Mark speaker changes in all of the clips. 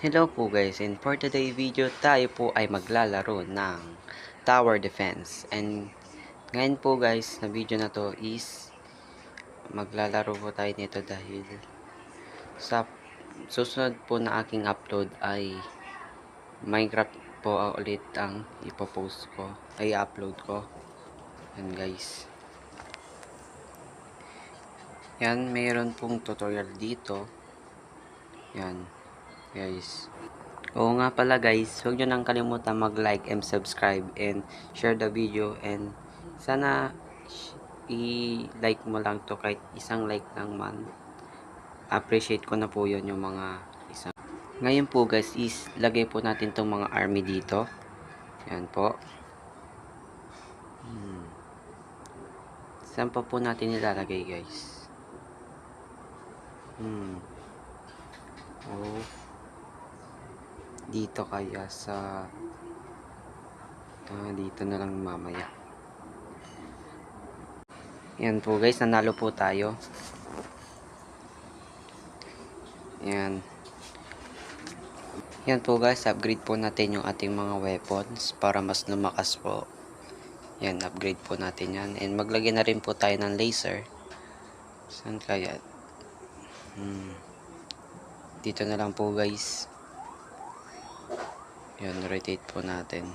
Speaker 1: Hello po guys, and for today video tayo po ay maglalaro ng Tower Defense. And ngayon po guys, na video na to is maglalaro po tayo nito dahil sa susunod po na aking upload ay Minecraft po ulit ang ipopost ko, ay upload ko. Yan guys. Yan, mayroon pong tutorial dito. Yan guys. Oo nga pala guys, huwag nyo nang kalimutan mag-like and subscribe and share the video, and sana i-like mo lang to, kahit isang like lang man. Appreciate ko na po yun, yung mga isang. Ngayon po guys is lagay po natin tong mga army dito. Yan po. Saan pa po natin nilalagay guys? Oh. Dito kaya sa dito na lang mamaya. Yan po guys, nanalo po tayo. Yan. Yan po guys, upgrade po natin yung ating mga weapons para mas lumakas po. Yan, upgrade po natin yan. And maglagay na rin po tayo ng laser. Saan kaya? Dito na lang po guys. Yan, rotate po natin.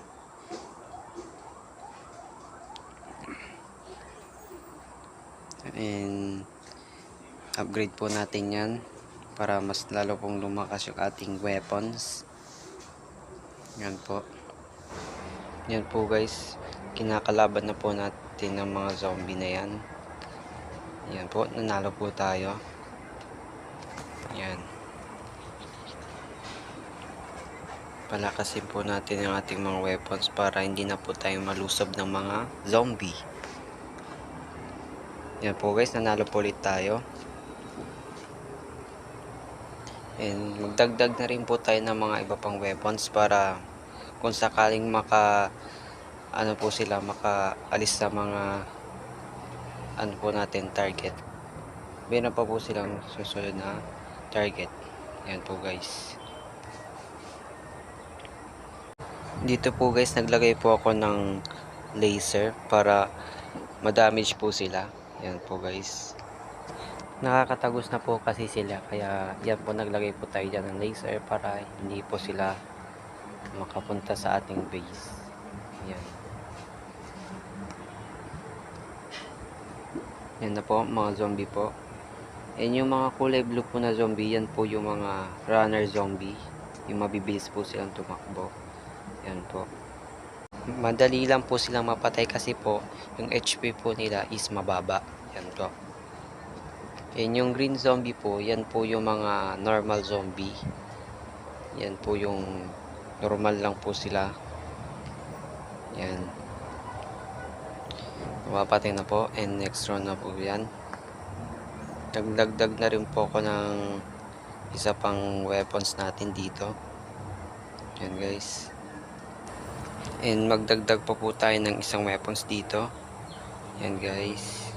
Speaker 1: And upgrade po natin yan para mas lalo pong lumakas yung ating weapons. Yan po. Yan po guys, kinakalaban na po natin ng mga zombie na yan. Yan po, nanalo po tayo. Yan. Palakasin po natin yung ating mga weapons para hindi na po tayo malusob ng mga zombie. Yan po guys, nanalo po ulit tayo. And magdagdag na rin po tayo ng mga iba pang weapons para kung sakaling makaalis sa mga po natin target. Meron pa po silang susunod na target. Yan po guys. Dito po guys, naglagay po ako ng laser para ma-damage po sila. Yan po guys. Nakakatagos na po kasi sila, kaya yan po, naglagay po tayo dyan ng laser para hindi po sila makapunta sa ating base. Yan. Yan na po, mga zombie po. And yung mga kulay blue po na zombie, yan po yung mga runner zombie. Yung mabibilis po silang tumakbo. Yan po. Madali lang po silang mapatay kasi po yung HP po nila is mababa. Yan po. And yung green zombie po, yan po yung mga normal zombie. Yan po yung normal lang po sila. Yan. Mapatay na po. And next round na po yan. Nagdagdag na rin po ako ng isa pang weapons natin dito. Yan guys. And magdagdag pa po tayo ng isang weapons dito. Yan guys.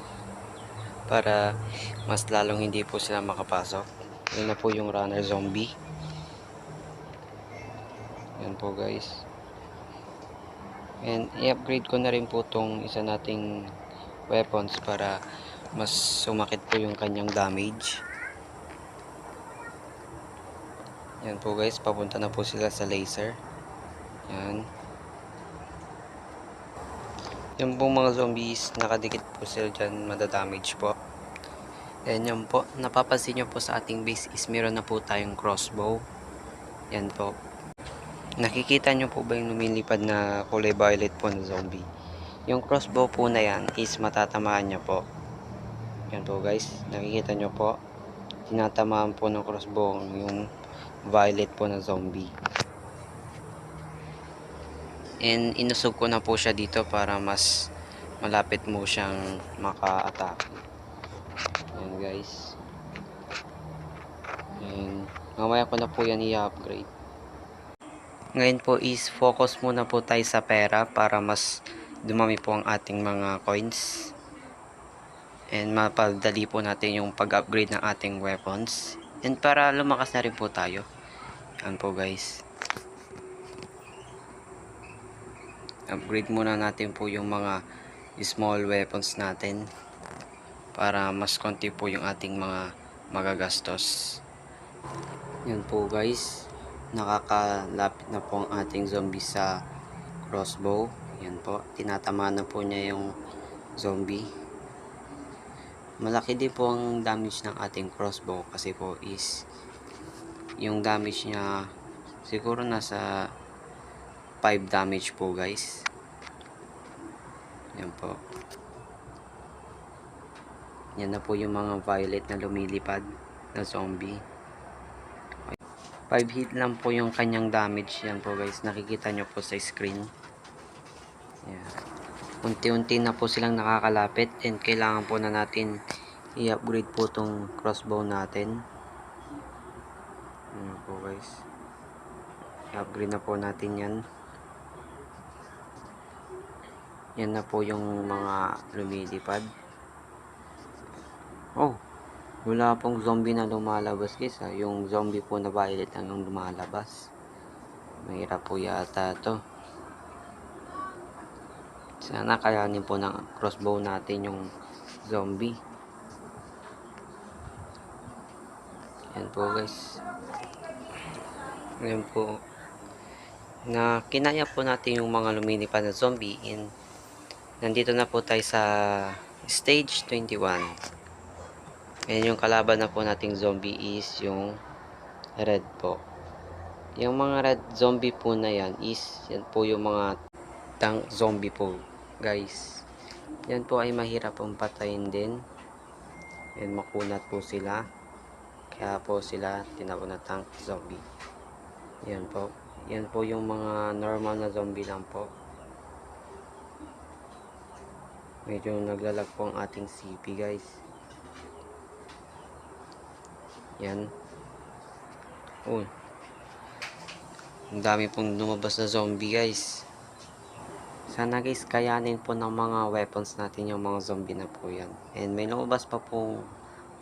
Speaker 1: Para mas lalong hindi po sila makapasok. Yan na po yung runner zombie. Yan po guys. And i-upgrade ko na rin po tong isa nating weapons para mas sumakit po yung kanyang damage. Yan po guys, papunta na po sila sa laser. Yan. Yung pong mga zombies, nakadikit po sila dyan, madadamage po. And yun po, napapansin nyo po sa ating base is meron na po tayong crossbow. Yan po. Nakikita nyo po ba yung lumilipad na kulay violet po na zombie? Yung crossbow po na yan is matatamaan nyo po. Yan po guys, nakikita nyo po. Tinatamaan po ng crossbow yung violet po na zombie. And inusog ko na po siya dito para mas malapit mo siyang maka-attack. Yan guys. And mamaya ko na po yan i-upgrade. Ngayon po is focus muna po tayo sa pera para mas dumami po ang ating mga coins. And mapadali po natin yung pag-upgrade ng ating weapons. And para lumakas na rin po tayo. Yan po guys. Upgrade muna natin po yung mga small weapons natin para mas konti po yung ating mga magagastos. Yan po guys. Nakakalapit na po ang ating zombie sa crossbow. Yan po. Tinatamaan na po niya yung zombie. Malaki din po ang damage ng ating crossbow kasi po is yung damage niya siguro nasa 5 damage po guys. Yan po. Yan na po yung mga violet na lumilipad na zombie. 5 hit lang po yung kanyang damage. Yan po guys. Nakikita nyo po sa screen. Yan. Unti-unti na po silang nakakalapit and kailangan po na natin i-upgrade po tong crossbow natin. Yan po guys. I-upgrade na po natin yan. Yan na po yung mga lumilipad. Oh, wala pong zombie na lumalabas guys. Yung zombie po na violet lang yung lumalabas. Mahirap po yata to. Sana kayanin po ng crossbow natin yung zombie. Yan po guys. Yan po. Na kinaya po natin yung mga lumilipad na zombie and nandito na po tayo sa stage 21. And yung kalaban na po nating zombie is yung red po. Yung mga red zombie po na yan is yan po yung mga tank zombie po guys. Yan po ay mahirap pong patayin din. And makunat po sila. Kaya po sila tinawag na tank zombie. Yan po. Yan po yung mga normal na zombie lang po. Medyo naglalag po ang ating CP guys. Yan. Oh. Ang dami pong lumabas na zombie guys. Sana guys kayanin po ng mga weapons natin yung mga zombie na po yan. And may lumabas pa pong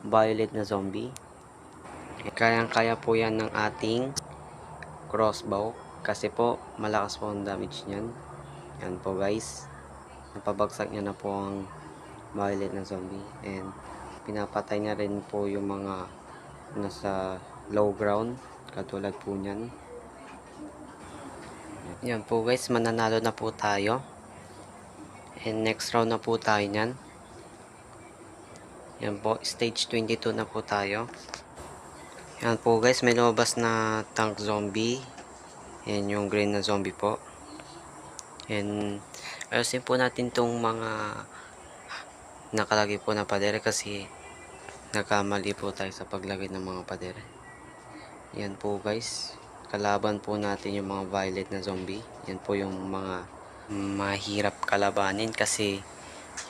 Speaker 1: violet na zombie. Kayang-kaya po yan ng ating crossbow. Kasi po malakas po ang damage niyan. Yan po guys. Napabagsak niya na po ang violet na zombie. And pinapatay niya rin po yung mga nasa low ground. Katulad po niyan. Yan po guys. Mananalo na po tayo. And next round na po tayo niyan. Yan po. Stage 22 na po tayo. Yan po guys. May lumabas na tank zombie. Yan yung green na zombie po. And ayusin po natin tong mga nakalagay po na pader kasi nagkamali po tayo sa paglagay ng mga pader. Yan po guys. Kalaban po natin yung mga violet na zombie. Yan po yung mga mahirap kalabanin kasi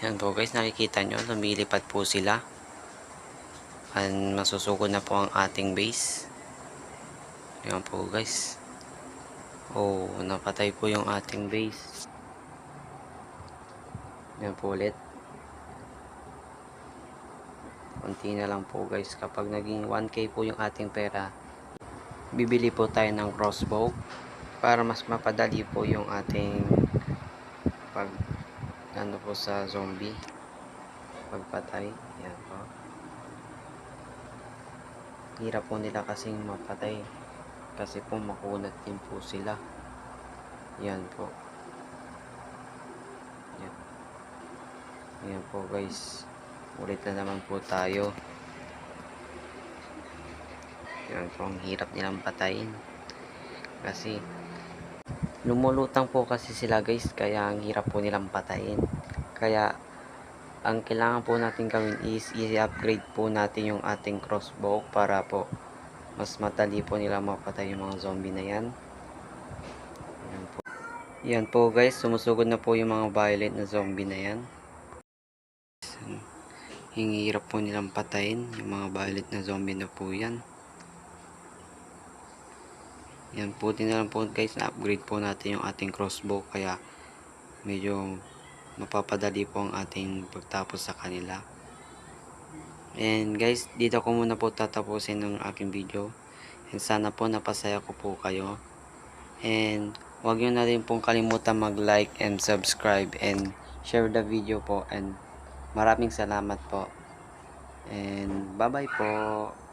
Speaker 1: yan po guys, nakikita nyo lumilipad po sila. And masusugod na po ang ating base. Yan po guys. Oh, napatay po yung ating base. Yan po ulit. Konti na lang po guys. Kapag naging 1k po yung ating pera, bibili po tayo ng crossbow para mas mapadali po yung ating pag ano po sa zombie pagpatay. Yan po. Hirap po nila kasing mapatay kasi po makunat din po sila. Yan po. Yan. Yan po guys. Ulit na naman po tayo. Yan po. Ang hirap nilang patayin. Kasi lumulutang po kasi sila guys. Kaya ang hirap po nilang patayin. Kaya ang kailangan po natin gawin is i-upgrade po natin yung ating crossbow para po mas madali po nila mapatay yung mga zombie na yan. Yan po. Yan po guys, sumusugod na po yung mga violet na zombie na yan. Hingirap po nilang patayin yung mga violet na zombie na po yan. Yan po din na lang po guys, na-upgrade po natin yung ating crossbow kaya medyo mapapadali po ang ating pagtapos sa kanila. And guys, dito ko muna po tatapusin ng aking video. And sana po napasaya ko po kayo. And huwag nyo na rin pong kalimutan mag-like and subscribe and share the video po. And maraming salamat po. And bye-bye po.